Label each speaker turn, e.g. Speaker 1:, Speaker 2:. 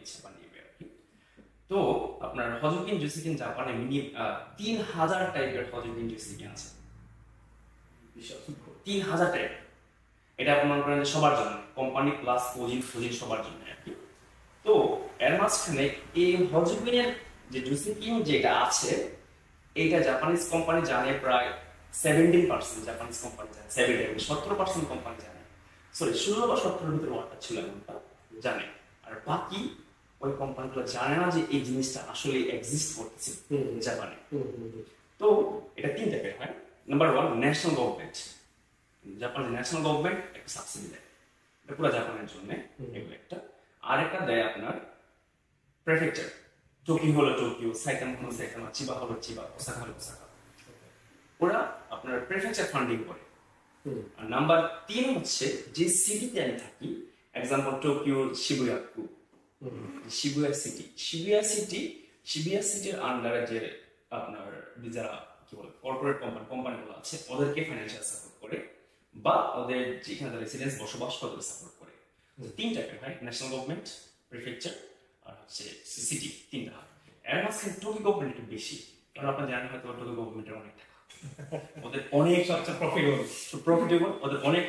Speaker 1: নিচ্ছে বানিয়ে আর কি। তো আপনার হজোকিন জুসিকিন জাপানে 3000 টাইপের হজোকিন জুসিকিন আছে, 3000 টাইপ। এটা আপনার করেন সবার জন্য, কোম্পানি প্লাস ফজিন সবার জন্য আর কি। তো এর মাঝখানে এই হজোকিনের যে জুসিকিন যেটা আছে, এইটা জাপানিজ কোম্পানি জানে প্রায় 17%, জাপানিজ কোম্পানি জানে 17% কোম্পানি জানে, সরি 16 বা 17 ভিতরে ওয়ার্ডটা ছিল এমনটা জানে, আর বাকি ওই কোম্পানিগুলো জানে না যে এই জিনিসটা আসলে এক্সিস্ট করতেছে জাপানে। তো এটা তিন টাইপের হয়। নাম্বার 1, ন্যাশনাল গভর্নমেন্ট, জাপানের ন্যাশনাল গভর্নমেন্ট একটা সাবসিডি দেয়, এটা পুরো জাপানের জন্য এগুলো একটা। আর একটা দেয় আপনার প্রেফেকচার, টোকিও হলো টোকিও, সাইতামা হলো সাইতামা, চিবা হলো চিবা, ওসাকা হলো ওসাকা, ওরা আপনার প্রেফেকচার ফান্ডিং করে। আর নাম্বার 3 হচ্ছে যে সিটিতে আমি থাকি, এক্সাম্পল টোকিও শিবুয়াকু, শিবুয়া সিটির আন্ডারে যে আপনার যারা কি বলে কর্পোরেট কোম্পানিগুলো আছে, ওদেরকে ফাইন্যান্সিয়াল সাপোর্ট করে বা ওদের যেখানে রেসিডেন্স বসবাস করে সাপোর্ট করে। তিন টাইপের হয়, ন্যাশনাল গভর্নমেন্ট, প্রিফেকচার আর হচ্ছে সিটি, তিনটা হয়। এর মাঝখানে টোকিও গভর্নমেন্ট একটু বেশি, কারণ আপনার জানেন হয়তো টোকিও গভর্নমেন্টের অনেক টাকা, ওদের অনেক প্রফিটেবল, ওদের অনেক